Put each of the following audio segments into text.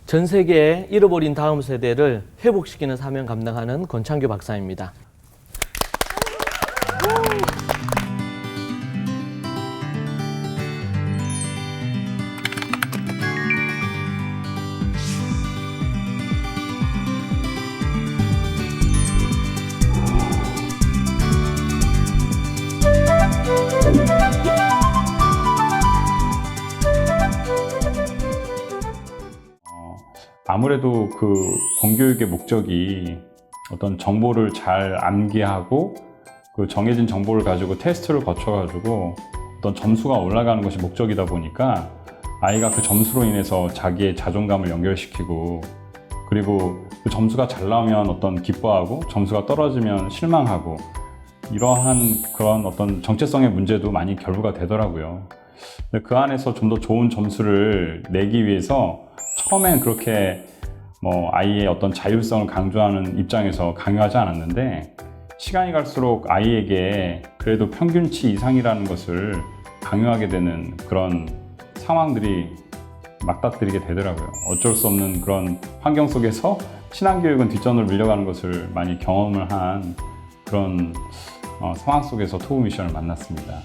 전 세계에 잃어버린 다음 세대를 회복시키는 사명 감당하는 권창규 박사입니다. 아무래도 그 공교육의 목적이 어떤 정보를 잘 암기하고 그 정해진 정보를 가지고 테스트를 거쳐가지고 어떤 점수가 올라가는 것이 목적이다 보니까 아이가 그 점수로 인해서 자기의 자존감을 연결시키고 그리고 그 점수가 잘 나오면 어떤 기뻐하고 점수가 떨어지면 실망하고 이러한 그런 어떤 정체성의 문제도 많이 결부가 되더라고요. 근데 그 안에서 좀 더 좋은 점수를 내기 위해서 처음엔 그렇게 아이의 어떤 자율성을 강조하는 입장에서 강요하지 않았는데 시간이 갈수록 아이에게 그래도 평균치 이상이라는 것을 강요하게 되는 그런 상황들이 맞닥뜨리게 되더라고요. 어쩔 수 없는 그런 환경 속에서 신앙교육은 뒷전으로 밀려가는 것을 많이 경험을 한 그런 상황 속에서 토부 미션을 만났습니다.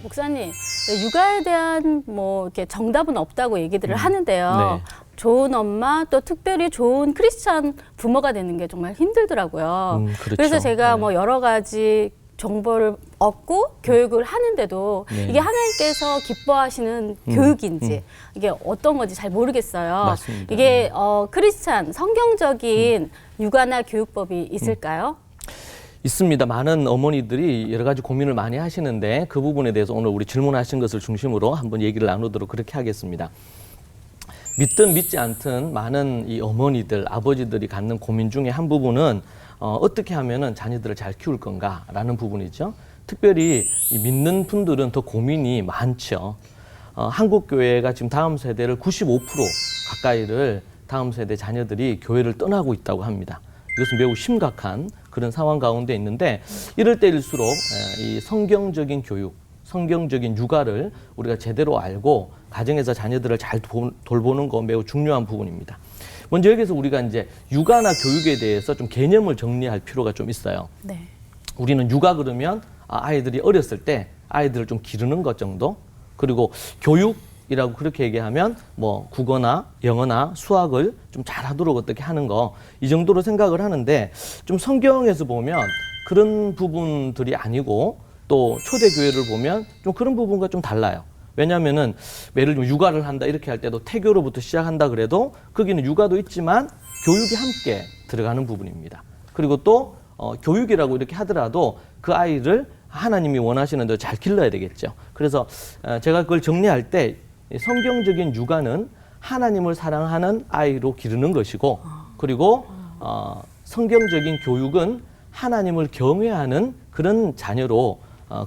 목사님, 육아에 대한 이렇게 정답은 없다고 얘기들을 하는데요. 네. 좋은 엄마 또 특별히 좋은 크리스찬 부모가 되는 게 정말 힘들더라고요. 그렇죠. 그래서 제가 네. 여러 가지 정보를 얻고 교육을 하는데도 네. 이게 하나님께서 기뻐하시는 교육인지 이게 어떤 건지 잘 모르겠어요. 맞습니다. 이게 크리스찬 성경적인 육아나 교육법이 있을까요? 있습니다. 많은 어머니들이 여러 가지 고민을 많이 하시는데 그 부분에 대해서 오늘 우리 질문하신 것을 중심으로 한번 얘기를 나누도록 그렇게 하겠습니다. 믿든 믿지 않든 많은 이 어머니들, 아버지들이 갖는 고민 중에 한 부분은 어떻게 하면은 자녀들을 잘 키울 건가라는 부분이죠. 특별히 이 믿는 분들은 더 고민이 많죠. 한국 교회가 지금 다음 세대를 95% 가까이를 다음 세대 자녀들이 교회를 떠나고 있다고 합니다. 이것은 매우 심각한 그런 상황 가운데 있는데 이럴 때일수록 이 성경적인 교육, 성경적인 육아를 우리가 제대로 알고 가정에서 자녀들을 잘 돌보는 거 매우 중요한 부분입니다. 먼저 여기서 우리가 이제 육아나 교육에 대해서 좀 개념을 정리할 필요가 좀 있어요. 네. 우리는 육아 그러면 아이들이 어렸을 때 아이들을 좀 기르는 것 정도, 그리고 교육이라고 그렇게 얘기하면 국어나 영어나 수학을 좀 잘하도록 어떻게 하는 거, 이 정도로 생각을 하는데 좀 성경에서 보면 그런 부분들이 아니고 또 초대교회를 보면 좀 그런 부분과 좀 달라요. 왜냐하면은 예를 들면 육아를 한다 이렇게 할 때도 태교로부터 시작한다 그래도 거기는 육아도 있지만 교육이 함께 들어가는 부분입니다. 그리고 또 교육이라고 이렇게 하더라도 그 아이를 하나님이 원하시는 대로 잘 길러야 되겠죠. 그래서 제가 그걸 정리할 때 성경적인 육아는 하나님을 사랑하는 아이로 기르는 것이고, 그리고 성경적인 교육은 하나님을 경외하는 그런 자녀로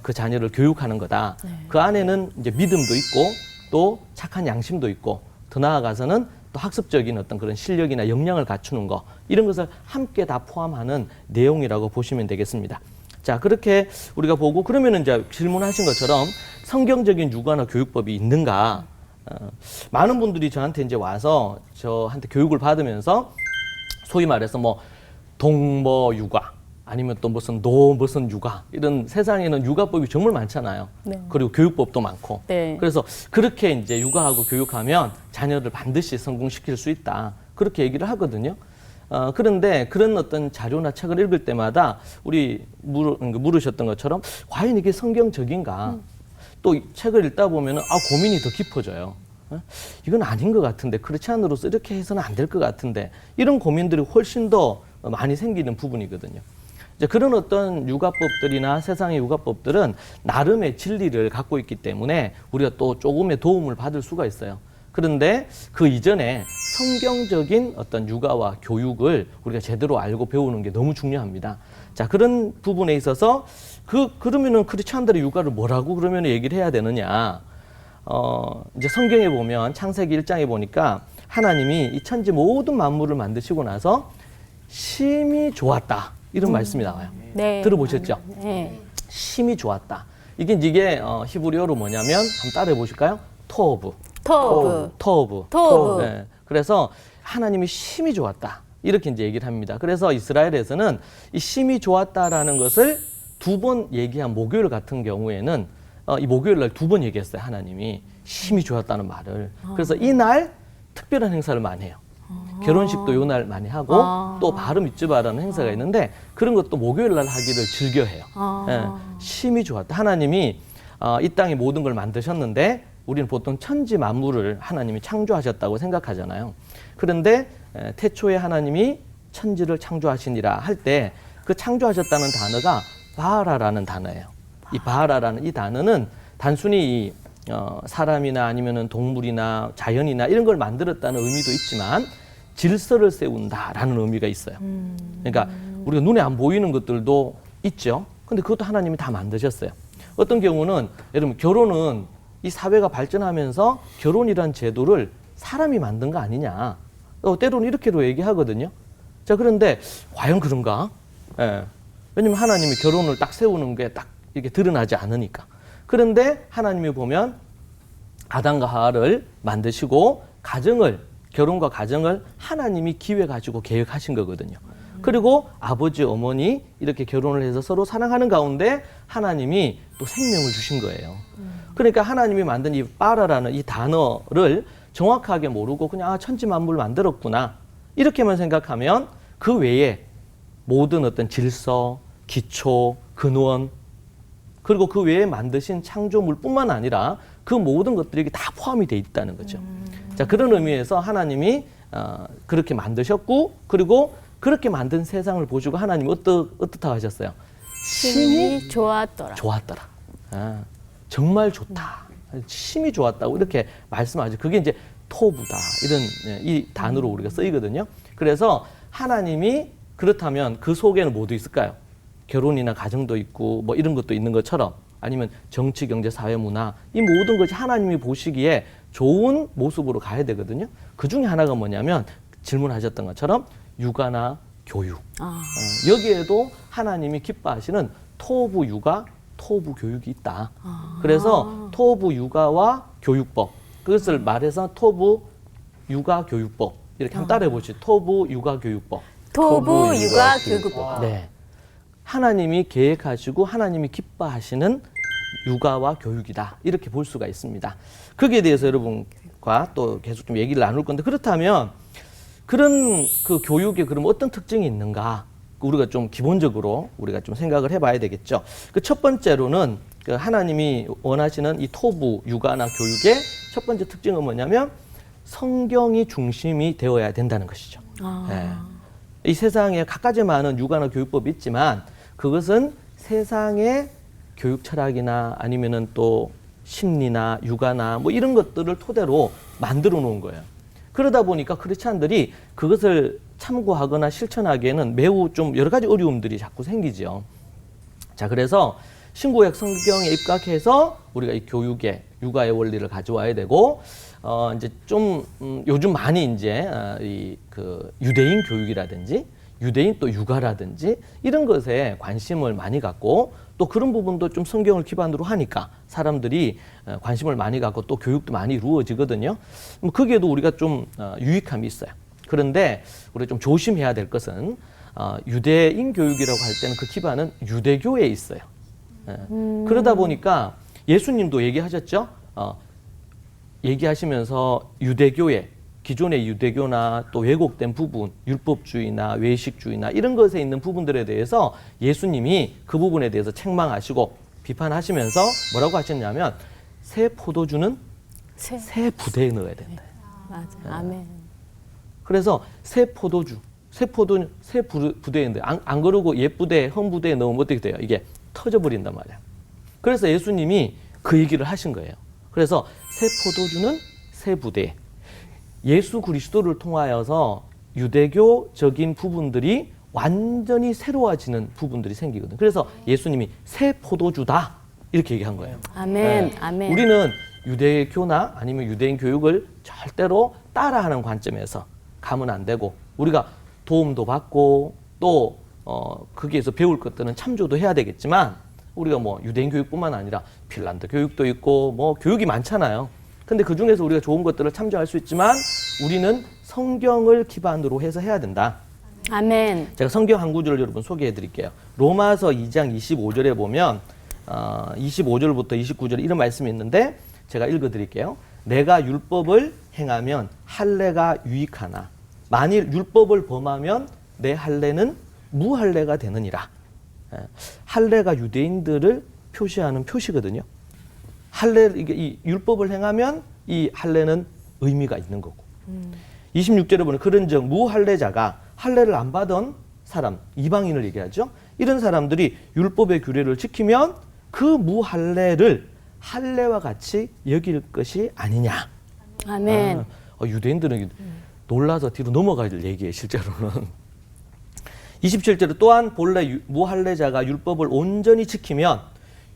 그 자녀를 교육하는 거다. 네. 그 안에는 이제 믿음도 있고 또 착한 양심도 있고 더 나아가서는 또 학습적인 어떤 그런 실력이나 역량을 갖추는 거, 이런 것을 함께 다 포함하는 내용이라고 보시면 되겠습니다. 자, 그렇게 우리가 보고 그러면은 이제 질문하신 것처럼 성경적인 육아나 교육법이 있는가? 많은 분들이 저한테 이제 와서 저한테 교육을 받으면서 소위 말해서 동머 육아 아니면 또 무슨 육아, 이런 세상에는 육아법이 정말 많잖아요. 네. 그리고 교육법도 많고. 네. 그래서 그렇게 이제 육아하고 교육하면 자녀를 반드시 성공시킬 수 있다. 그렇게 얘기를 하거든요. 그런데 그런 어떤 자료나 책을 읽을 때마다 우리 물으셨던 것처럼 과연 이게 성경적인가? 또 책을 읽다 보면 고민이 더 깊어져요. 이건 아닌 것 같은데, 크리스찬으로서 이렇게 해서는 안 될 것 같은데, 이런 고민들이 훨씬 더 많이 생기는 부분이거든요. 이제 그런 어떤 육아법들이나 세상의 육아법들은 나름의 진리를 갖고 있기 때문에 우리가 또 조금의 도움을 받을 수가 있어요. 그런데 그 이전에 성경적인 어떤 육아와 교육을 우리가 제대로 알고 배우는 게 너무 중요합니다. 자, 그런 부분에 있어서 그러면은 크리스찬들의 육아를 뭐라고 그러면 얘기를 해야 되느냐? 이제 성경에 보면 창세기 1장에 보니까 하나님이 이 천지 모든 만물을 만드시고 나서 심히 좋았다. 이런 말씀이 나와요. 네. 들어보셨죠? 네. 심히 좋았다. 이게 히브리어로 뭐냐면 한번 따라해 보실까요? 토브. 토브. 네. 그래서 하나님이 심히 좋았다. 이렇게 이제 얘기를 합니다. 그래서 이스라엘에서는 이 심히 좋았다라는 것을 2번 얘기한 목요일 같은 경우에는 이 목요일 날 2번 얘기했어요. 하나님이 심히 좋았다는 말을. 그래서 이날 특별한 행사를 많이 해요. 결혼식도 요 날 많이 하고 또 바르 미tz바라는 행사가 있는데 그런 것도 목요일 날 하기를 즐겨해요. 예, 심히 좋았다. 하나님이 이 땅의 모든 걸 만드셨는데 우리는 보통 천지 만물을 하나님이 창조하셨다고 생각하잖아요. 그런데 태초에 하나님이 천지를 창조하시니라 할 때 그 창조하셨다는 단어가 바라라는 단어예요. 이 바라라는 이 단어는 단순히 사람이나 아니면은 동물이나 자연이나 이런 걸 만들었다는 의미도 있지만 질서를 세운다라는 의미가 있어요. 그러니까 우리가 눈에 안 보이는 것들도 있죠. 근데 그것도 하나님이 다 만드셨어요. 어떤 경우는 여러분 결혼은 이 사회가 발전하면서 결혼이란 제도를 사람이 만든 거 아니냐. 때로는 이렇게도 얘기하거든요. 자, 그런데 과연 그런가? 예. 왜냐면 하나님이 결혼을 딱 세우는 게 딱 이렇게 드러나지 않으니까. 그런데 하나님이 보면 아담과 하와를 만드시고 결혼과 가정을 하나님이 기획하시고 계획하신 거거든요. 그리고 아버지, 어머니 이렇게 결혼을 해서 서로 사랑하는 가운데 하나님이 또 생명을 주신 거예요. 그러니까 하나님이 만든 이 바라라는 이 단어를 정확하게 모르고 그냥 천지 만물을 만들었구나 이렇게만 생각하면 그 외에 모든 어떤 질서, 기초, 근원 그리고 그 외에 만드신 창조물뿐만 아니라 그 모든 것들이 다 포함이 돼 있다는 거죠. 자, 그런 의미에서 하나님이 그렇게 만드셨고 그리고 그렇게 만든 세상을 보시고 하나님이 어떻다고 하셨어요? 심히 좋았더라. 정말 좋다. 심히 좋았다고 이렇게 말씀하죠. 그게 이제 토부다. 이런 이 단어로 우리가 쓰이거든요. 그래서 하나님이 그렇다면 그 속에는 뭐도 있을까요? 결혼이나 가정도 있고 뭐 이런 것도 있는 것처럼 아니면 정치, 경제, 사회, 문화 이 모든 것이 하나님이 보시기에 좋은 모습으로 가야 되거든요. 그 중에 하나가 뭐냐면 질문하셨던 것처럼 육아나 교육. 여기에도 하나님이 기뻐하시는 토부 육아, 토부 교육이 있다. 그래서 토부 육아와 교육법 그것을 말해서 토부 육아 교육법 이렇게 한번 따라해 보시죠. 토부 육아 교육법. 토부 육아 교육법. 네. 하나님이 계획하시고 하나님이 기뻐하시는 육아와 교육이다. 이렇게 볼 수가 있습니다. 거기에 대해서 여러분과 또 계속 좀 얘기를 나눌 건데 그렇다면 그런 그 교육에 그럼 어떤 특징이 있는가? 우리가 좀 기본적으로 우리가 좀 생각을 해봐야 되겠죠. 그 첫 번째로는 그 하나님이 원하시는 이 토부 육아나 교육의 첫 번째 특징은 뭐냐면 성경이 중심이 되어야 된다는 것이죠. 네. 이 세상에 갖가지 많은 육아나 교육법이 있지만 그것은 세상의 교육 철학이나 아니면은 또 심리나 육아나 뭐 이런 것들을 토대로 만들어 놓은 거예요. 그러다 보니까 크리스찬들이 그것을 참고하거나 실천하기에는 매우 좀 여러 가지 어려움들이 자꾸 생기죠. 자, 그래서 신구약 성경에 입각해서 우리가 이 교육의 육아의 원리를 가져와야 되고 이제 좀 요즘 많이 이제 이 그 유대인 교육이라든지 유대인 또 육아라든지 이런 것에 관심을 많이 갖고 또 그런 부분도 좀 성경을 기반으로 하니까 사람들이 관심을 많이 갖고 또 교육도 많이 이루어지거든요. 거기에도 우리가 좀 유익함이 있어요. 그런데 우리가 좀 조심해야 될 것은 유대인 교육이라고 할 때는 그 기반은 유대교에 있어요. 그러다 보니까 예수님도 얘기하셨죠. 얘기하시면서 유대교에 기존의 유대교나 또 왜곡된 부분, 율법주의나 외식주의나 이런 것에 있는 부분들에 대해서 예수님이 그 부분에 대해서 책망하시고 비판하시면서 뭐라고 하셨냐면 새 포도주는 새 부대에 넣어야 된다. 맞아요. 아멘. 그래서 새 포도주, 새 부대에 넣는데 안 그러고 옛 부대, 헌 부대에 넣으면 어떻게 돼요? 이게 터져버린단 말이에요. 그래서 예수님이 그 얘기를 하신 거예요. 그래서 새 포도주는 새 부대에 예수 그리스도를 통하여서 유대교적인 부분들이 완전히 새로워지는 부분들이 생기거든요. 그래서 예수님이 새 포도주다 이렇게 얘기한 거예요. 아멘. 아멘. 우리는 유대교나 아니면 유대인 교육을 절대로 따라하는 관점에서 가면 안 되고 우리가 도움도 받고 또 거기에서 배울 것들은 참조도 해야 되겠지만 우리가 뭐 유대인 교육뿐만 아니라 핀란드 교육도 있고 뭐 교육이 많잖아요. 근데 그 중에서 우리가 좋은 것들을 참조할 수 있지만 우리는 성경을 기반으로 해서 해야 된다. 아멘. 제가 성경 한 구절을 여러분 소개해 드릴게요. 로마서 2장 25절에 보면 25절부터 29절에 이런 말씀이 있는데 제가 읽어 드릴게요. 내가 율법을 행하면 할례가 유익하나 만일 율법을 범하면 내 할례는 무할례가 되느니라. 할례가 유대인들을 표시하는 표시거든요. 할례 이게 이 율법을 행하면 이 할례는 의미가 있는 거고. 26절에 보면 그런즉 무할례자가 할례를 안 받은 사람, 이방인을 얘기하죠. 이런 사람들이 율법의 규례를 지키면 그 무할례를 할례와 같이 여길 것이 아니냐. 아멘. 유대인들은 놀라서 뒤로 넘어갈 얘기예요, 실제로는. 27절에 또한 본래 무할례자가 율법을 온전히 지키면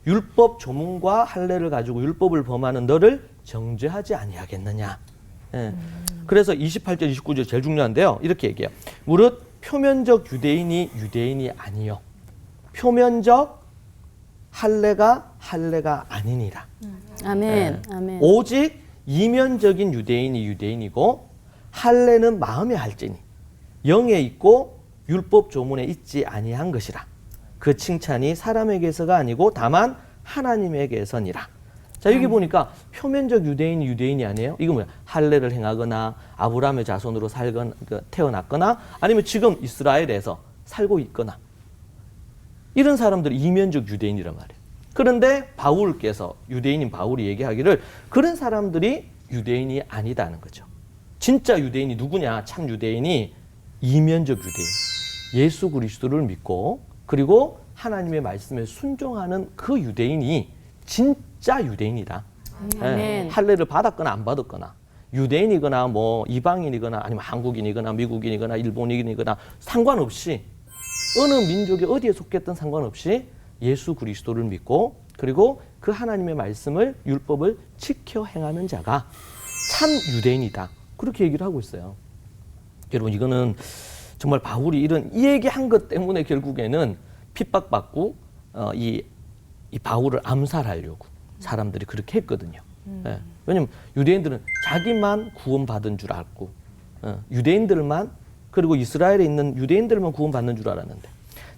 율법 조문과 할례를 가지고 율법을 범하는 너를 정죄하지 아니하겠느냐. 예. 그래서 28절, 29절 제일 중요한데요. 이렇게 얘기해요. 무릇 표면적 유대인이 유대인이 아니요. 표면적 할례가 할례가 아니니라. 아멘. 아멘. 오직 이면적인 유대인이 유대인이고 할례는 마음에 할지니 영에 있고 율법 조문에 있지 아니한 것이라. 그 칭찬이 사람에게서가 아니고 다만 하나님에게서니라. 자, 여기 보니까 표면적 유대인이 유대인이 아니에요. 이거 뭐야? 할례를 행하거나 아브라함의 자손으로 살거나 태어났거나 아니면 지금 이스라엘에서 살고 있거나 이런 사람들이 이면적 유대인이란 말이에요. 그런데 바울께서 유대인인 바울이 얘기하기를 그런 사람들이 유대인이 아니다는 거죠. 진짜 유대인이 누구냐? 참 유대인이 이면적 유대인. 예수 그리스도를 믿고 그리고 하나님의 말씀에 순종하는 그 유대인이 진짜 유대인이다. 아멘. 할례를 받았거나 안 받았거나 유대인이거나 뭐 이방인이거나 아니면 한국인이거나 미국인이거나 일본인이거나 상관없이 어느 민족에 어디에 속했든 상관없이 예수 그리스도를 믿고 그리고 그 하나님의 말씀을 율법을 지켜 행하는 자가 참 유대인이다. 그렇게 얘기를 하고 있어요. 여러분 이거는 정말 바울이 이 얘기한 것 때문에 결국에는 핍박받고 이 바울을 암살하려고 사람들이 그렇게 했거든요. 예. 왜냐면 유대인들은 자기만 구원받은 줄 알고 유대인들만 그리고 이스라엘에 있는 유대인들만 구원받는 줄 알았는데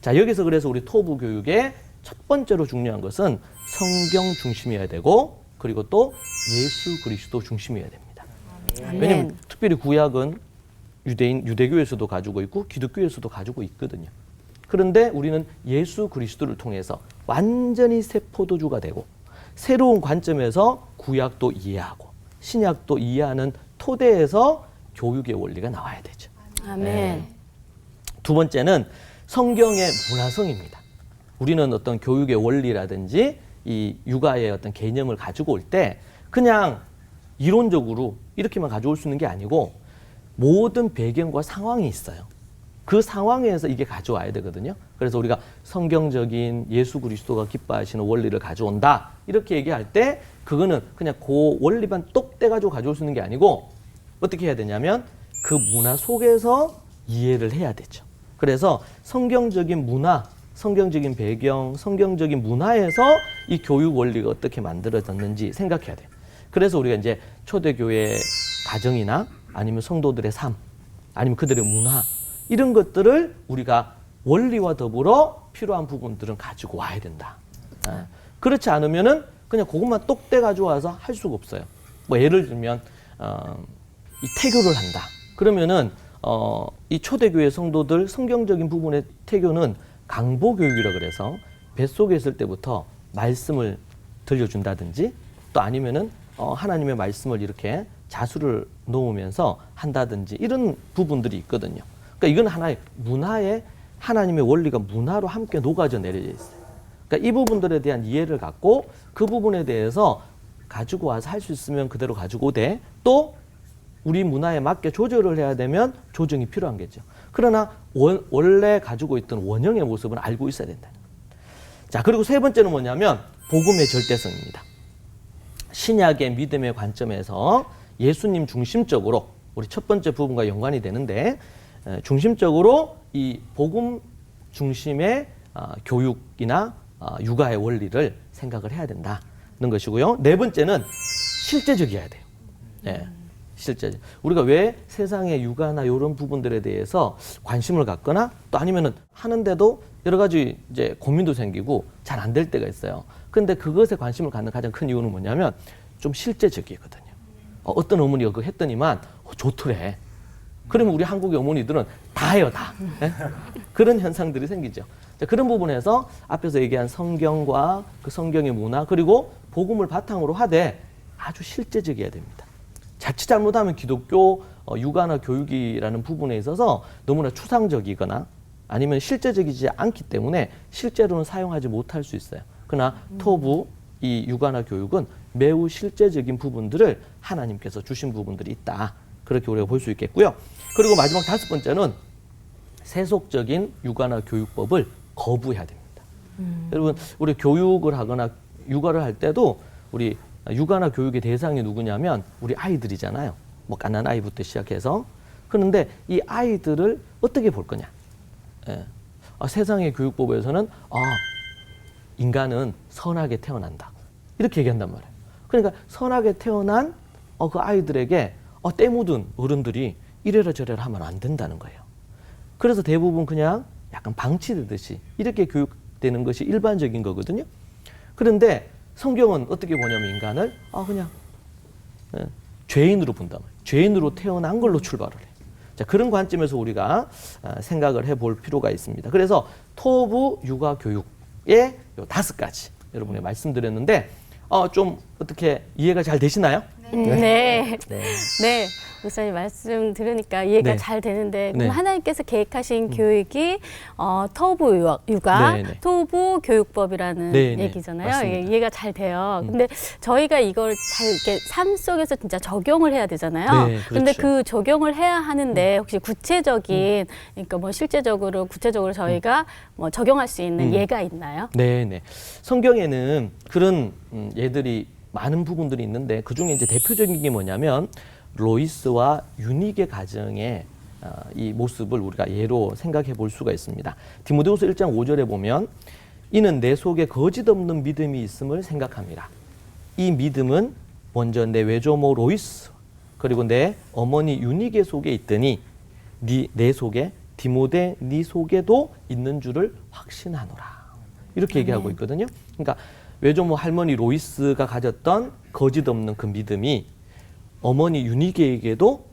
자 여기서 그래서 우리 토부 교육의 첫 번째로 중요한 것은 성경 중심이어야 되고 그리고 또 예수 그리스도 중심이어야 됩니다. 아멘. 왜냐면 특별히 구약은 유대교에서도 가지고 있고 기독교에서도 가지고 있거든요. 그런데 우리는 예수 그리스도를 통해서 완전히 새 포도주가 되고 새로운 관점에서 구약도 이해하고 신약도 이해하는 토대에서 교육의 원리가 나와야 되죠. 아멘. 두 번째는 성경의 문화성입니다. 우리는 어떤 교육의 원리라든지 이 육아의 어떤 개념을 가지고 올 때 그냥 이론적으로 이렇게만 가져올 수 있는 게 아니고 모든 배경과 상황이 있어요. 그 상황에서 이게 가져와야 되거든요. 그래서 우리가 성경적인 예수 그리스도가 기뻐하시는 원리를 가져온다. 이렇게 얘기할 때 그거는 그냥 그 원리만 똑 떼가지고 가져올 수 있는 게 아니고 어떻게 해야 되냐면 그 문화 속에서 이해를 해야 되죠. 그래서 성경적인 문화, 성경적인 배경, 성경적인 문화에서 이 교육 원리가 어떻게 만들어졌는지 생각해야 돼요. 그래서 우리가 이제 초대교회 가정이나 아니면 성도들의 삶, 아니면 그들의 문화 이런 것들을 우리가 원리와 더불어 필요한 부분들은 가지고 와야 된다. 그렇지 않으면은 그냥 그것만 똑 떼 가지고 와서 할 수가 없어요. 뭐 예를 들면 이 태교를 한다. 그러면은 이 초대교회 성도들 성경적인 부분의 태교는 강보교육이라 그래서 뱃속에 있을 때부터 말씀을 들려준다든지 또 아니면은 하나님의 말씀을 이렇게 자수를 놓으면서 한다든지 이런 부분들이 있거든요. 그러니까 이건 하나의 문화의 하나님의 원리가 문화로 함께 녹아져 내려져 있어요. 그러니까 이 부분들에 대한 이해를 갖고 그 부분에 대해서 가지고 와서 할 수 있으면 그대로 가지고 오되 또 우리 문화에 맞게 조절을 해야 되면 조정이 필요한 거죠. 그러나 원래 가지고 있던 원형의 모습은 알고 있어야 된다. 자, 그리고 세 번째는 뭐냐면 복음의 절대성입니다. 신약의 믿음의 관점에서 예수님 중심적으로 우리 첫 번째 부분과 연관이 되는데 중심적으로 이 복음 중심의 교육이나 육아의 원리를 생각을 해야 된다는 것이고요. 네 번째는 실제적이어야 돼요. 예, 실제적. 우리가 왜 세상의 육아나 이런 부분들에 대해서 관심을 갖거나 또 아니면은 하는데도 여러 가지 이제 고민도 생기고 잘 안 될 때가 있어요. 근데 그것에 관심을 갖는 가장 큰 이유는 뭐냐면 좀 실제적이거든요. 어떤 어머니가 그거 했더니만 좋더래. 그러면 우리 한국의 어머니들은 다 해요, 다. 네? 그런 현상들이 생기죠. 자, 그런 부분에서 앞에서 얘기한 성경과 그 성경의 문화 그리고 복음을 바탕으로 하되 아주 실제적이어야 됩니다. 자칫 잘못하면 기독교 육아나 교육이라는 부분에 있어서 너무나 추상적이거나 아니면 실제적이지 않기 때문에 실제로는 사용하지 못할 수 있어요. 그러나 토부 이 육아나 교육은 매우 실제적인 부분들을 하나님께서 주신 부분들이 있다. 그렇게 우리가 볼 수 있겠고요. 그리고 마지막 다섯 번째는 세속적인 육아나 교육법을 거부해야 됩니다. 여러분, 우리 교육을 하거나 육아를 할 때도 우리 육아나 교육의 대상이 누구냐면 우리 아이들이잖아요. 뭐 갓난 아이부터 시작해서. 그런데 이 아이들을 어떻게 볼 거냐? 예. 세상의 교육법에서는 인간은 선하게 태어난다. 이렇게 얘기한단 말이에요. 그러니까 선하게 태어난 그 아이들에게 때 묻은 어른들이 이래라 저래라 하면 안 된다는 거예요. 그래서 대부분 그냥 약간 방치되듯이 이렇게 교육되는 것이 일반적인 거거든요. 그런데 성경은 어떻게 보냐면 인간을 그냥 죄인으로 본단 말이에요. 죄인으로 태어난 걸로 출발을 해요. 자, 그런 관점에서 우리가 생각을 해볼 필요가 있습니다. 그래서 토부 육아 교육의 요 5가지 여러분이 말씀드렸는데 좀 어떻게 이해가 잘 되시나요? 네. 목사님 말씀 들으니까 이해가 네. 잘 되는데 네. 그럼 하나님께서 계획하신 교육이 터부 육아, 네, 네. 토부 교육법이라는 네, 네. 얘기잖아요. 맞습니다. 이게 이해가 잘 돼요. 근데 저희가 이걸 잘 이렇게 삶 속에서 진짜 적용을 해야 되잖아요. 네, 근데 그렇죠. 그 적용을 해야 하는데 혹시 구체적인 그러니까 뭐 실제적으로 구체적으로 저희가 뭐 적용할 수 있는 예가 있나요? 네. 성경에는 그런 예들이 많은 부분들이 있는데 그 중에 이제 대표적인 게 뭐냐면 로이스와 유닉의 가정의 이 모습을 우리가 예로 생각해 볼 수가 있습니다. 디모데후서 1장 5절에 보면 이는 내 속에 거짓 없는 믿음이 있음을 생각합니다. 이 믿음은 먼저 내 외조모 로이스 그리고 내 어머니 유닉의 속에 있더니 내 속에 디모데 네 속에도 있는 줄을 확신하노라. 이렇게 얘기하고 있거든요. 그러니까 외조모 할머니 로이스가 가졌던 거짓 없는 그 믿음이 어머니 유니게에게도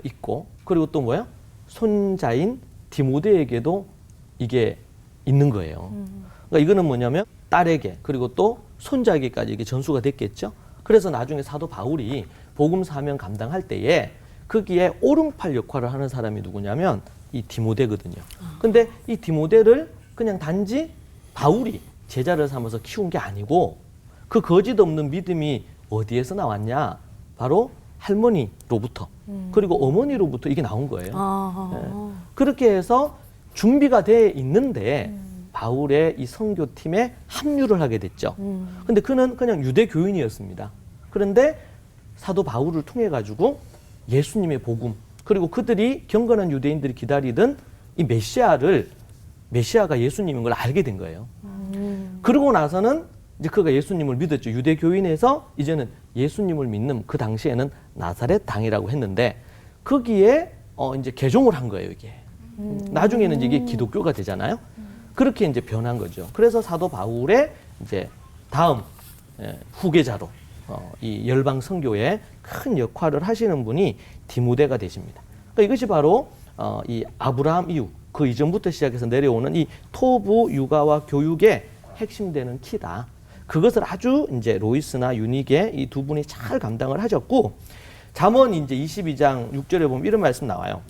있고 그리고 또 뭐야? 손자인 디모데에게도 이게 있는 거예요. 그러니까 이거는 뭐냐면 딸에게 그리고 또 손자에게까지 이게 전수가 됐겠죠. 그래서 나중에 사도 바울이 복음 사명 감당할 때에 거기에 오른팔 역할을 하는 사람이 누구냐면 이 디모데거든요. 근데 이 디모데를 그냥 단지 바울이 제자를 삼아서 키운 게 아니고 그 거짓 없는 믿음이 어디에서 나왔냐? 바로 할머니로부터 그리고 어머니로부터 이게 나온 거예요. 그렇게 해서 준비가 돼 있는데 바울의 이 선교팀에 합류를 하게 됐죠. 근데 그는 그냥 유대 교인이었습니다. 그런데 사도 바울을 통해 가지고 예수님의 복음 그리고 그들이 경건한 유대인들이 기다리던 이 메시아가 예수님인 걸 알게 된 거예요. 그러고 나서는 이제 그가 예수님을 믿었죠. 유대 교인에서 이제는 예수님을 믿는 그 당시에는 나사렛 당이라고 했는데 거기에 이제 개종을 한 거예요, 이게. 나중에는 이게 기독교가 되잖아요. 그렇게 이제 변한 거죠. 그래서 사도 바울의 이제 다음 후계자로 이 열방 선교에 큰 역할을 하시는 분이 디모데가 되십니다. 그러니까 이것이 바로 이 아브라함 이후 그 이전부터 시작해서 내려오는 이 토부 육아와 교육의 핵심되는 키다. 그것을 아주 이제 로이스나 유닉의 이 두 분이 잘 감당을 하셨고 잠언 이제 22장 6절에 보면 이런 말씀 나와요.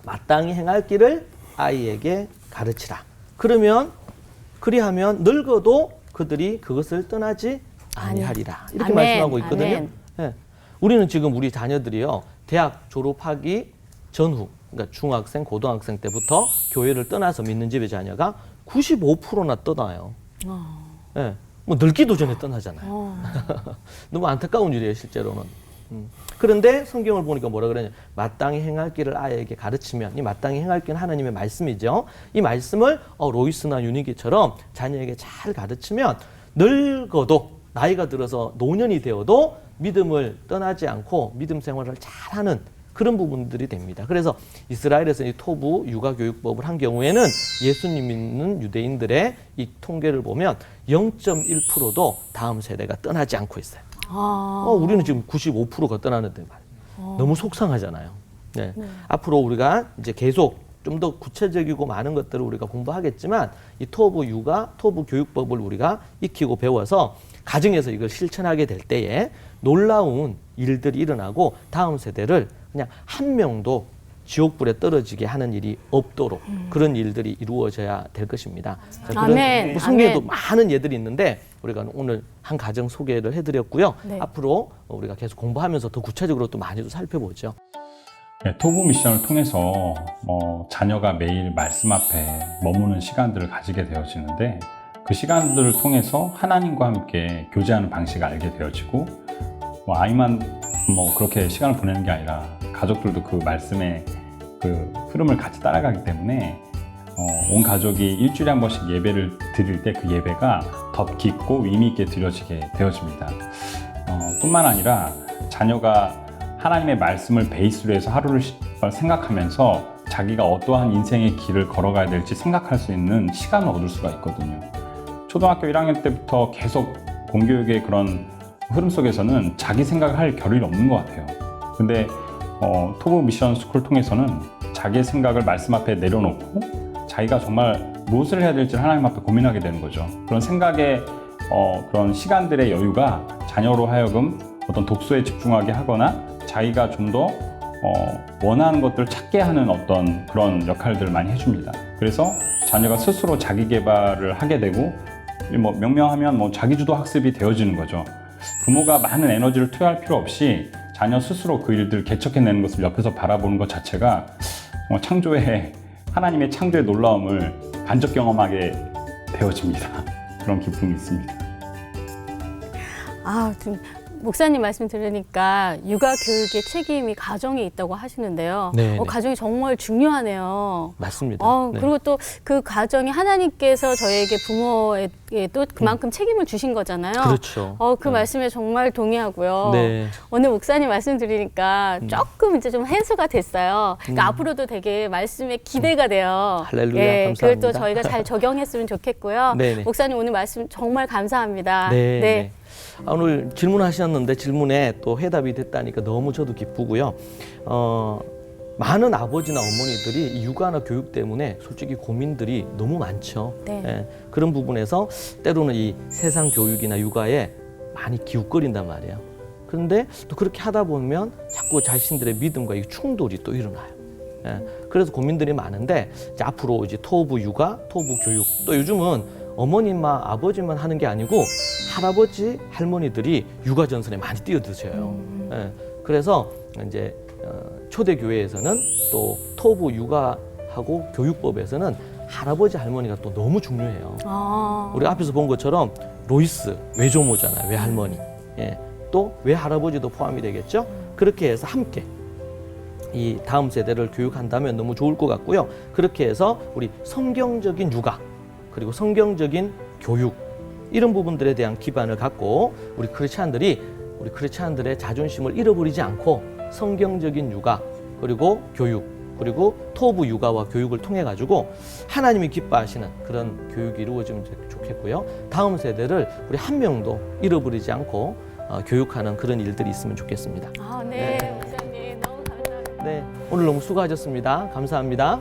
마땅히 행할 길을 아이에게 가르치라. 그리하면 늙어도 그들이 그것을 떠나지 아니하리라. 이렇게 아멘. 말씀하고 있거든요. 아멘. 네. 우리는 지금 우리 자녀들이요. 대학 졸업하기 전후 그러니까 중학생, 고등학생 때부터 교회를 떠나서 믿는 집의 자녀가 95%나 떠나요. 네. 뭐 늙기도 전에 떠나잖아요. 너무 안타까운 일이에요, 실제로는. 그런데 성경을 보니까 뭐라 그러냐. 마땅히 행할 길을 아이에게 가르치면, 이 마땅히 행할 길은 하나님의 말씀이죠. 이 말씀을 로이스나 유니기처럼 자녀에게 잘 가르치면 늙어도, 나이가 들어서 노년이 되어도 믿음을 떠나지 않고 믿음 생활을 잘하는 그런 부분들이 됩니다. 그래서 이스라엘에서 이 토부 육아교육법을 한 경우에는 예수님 믿는 유대인들의 이 통계를 보면 0.1%도 다음 세대가 떠나지 않고 있어요. 우리는 지금 95%가 떠나는데 말이에요. 너무 속상하잖아요. 네. 앞으로 우리가 이제 계속 좀 더 구체적이고 많은 것들을 우리가 공부하겠지만 이 토부 육아, 토부 교육법을 우리가 익히고 배워서 가정에서 이걸 실천하게 될 때에 놀라운 일들이 일어나고 다음 세대를 그냥 한 명도 지옥불에 떨어지게 하는 일이 없도록 그런 일들이 이루어져야 될 것입니다. 자, 아멘. 성경에도 아멘. 많은 예들이 있는데 우리가 오늘 한 가정 소개를 해드렸고요. 네. 앞으로 우리가 계속 공부하면서 더 구체적으로 또 많이 살펴보죠. 네, 토부 미션을 통해서 자녀가 매일 말씀 앞에 머무는 시간들을 가지게 되어지는데 그 시간들을 통해서 하나님과 함께 교제하는 방식을 알게 되어지고 아이만 그렇게 시간을 보내는 게 아니라 가족들도 그 말씀의 그 흐름을 같이 따라가기 때문에 온 가족이 일주일에 한 번씩 예배를 드릴 때 그 예배가 더 깊고 의미 있게 드려지게 되어집니다. 뿐만 아니라 자녀가 하나님의 말씀을 베이스로 해서 하루를 생각하면서 자기가 어떠한 인생의 길을 걸어가야 될지 생각할 수 있는 시간을 얻을 수가 있거든요. 초등학교 1학년 때부터 계속 공교육의 그런 흐름 속에서는 자기 생각을 할 겨를이 없는 것 같아요. 근데 토부 미션 스쿨을 통해서는 자기의 생각을 말씀 앞에 내려놓고 자기가 정말 무엇을 해야 될지 하나님 앞에 고민하게 되는 거죠. 그런 생각의 그런 시간들의 여유가 자녀로 하여금 어떤 독서에 집중하게 하거나 자기가 좀 더 원하는 것들을 찾게 하는 어떤 그런 역할들을 많이 해줍니다. 그래서 자녀가 스스로 자기 개발을 하게 되고 명명하면 자기주도 학습이 되어지는 거죠. 부모가 많은 에너지를 투여할 필요 없이 자녀 스스로 그 일들을 개척해내는 것을 옆에서 바라보는 것 자체가 하나님의 창조의 놀라움을 간접 경험하게 되어집니다. 그런 기쁨이 있습니다. 좀 목사님 말씀 들으니까 육아 교육의 책임이 가정에 있다고 하시는데요. 네, 네. 가정이 정말 중요하네요. 맞습니다. 네. 그리고 또 그 가정이 하나님께서 저에게 부모에게 또 그만큼 책임을 주신 거잖아요. 그렇죠. 그 말씀에 정말 동의하고요. 네. 오늘 목사님 말씀 들으니까 조금 이제 좀 해소가 됐어요. 그러니까 앞으로도 되게 말씀에 기대가 돼요. 할렐루야, 감사합니다. 그걸 또 저희가 잘 적용했으면 좋겠고요. 네네. 목사님 오늘 말씀 정말 감사합니다. 네. 네. 오늘 질문하셨는데 질문에 또 해답이 됐다니까 너무 저도 기쁘고요. 많은 아버지나 어머니들이 이 육아나 교육 때문에 솔직히 고민들이 너무 많죠. 네. 예, 그런 부분에서 때로는 이 세상 교육이나 육아에 많이 기웃거린단 말이에요. 그런데 또 그렇게 하다 보면 자꾸 자신들의 믿음과 이 충돌이 또 일어나요. 예, 그래서 고민들이 많은데 이제 앞으로 이제 토부 육아, 토부 교육, 또 요즘은 어머님만 아버지만 하는 게 아니고 할아버지 할머니들이 육아 전선에 많이 뛰어드셔요. 예, 그래서 이제 초대 교회에서는 또 토부 육아하고 교육법에서는 할아버지 할머니가 또 너무 중요해요. 우리 앞에서 본 것처럼 로이스 외조모잖아요, 외할머니. 예, 또 외할아버지도 포함이 되겠죠. 그렇게 해서 함께 이 다음 세대를 교육한다면 너무 좋을 것 같고요. 그렇게 해서 우리 성경적인 육아 그리고 성경적인 교육 이런 부분들에 대한 기반을 갖고 우리 크리스찬들의 자존심을 잃어버리지 않고 성경적인 육아 그리고 교육 그리고 토부 육아와 교육을 통해 가지고 하나님이 기뻐하시는 그런 교육이 이루어지면 좋겠고요. 다음 세대를 우리 한 명도 잃어버리지 않고 교육하는 그런 일들이 있으면 좋겠습니다. 네, 목사님 너무 감사합니다. 네, 오늘 너무 수고하셨습니다. 감사합니다.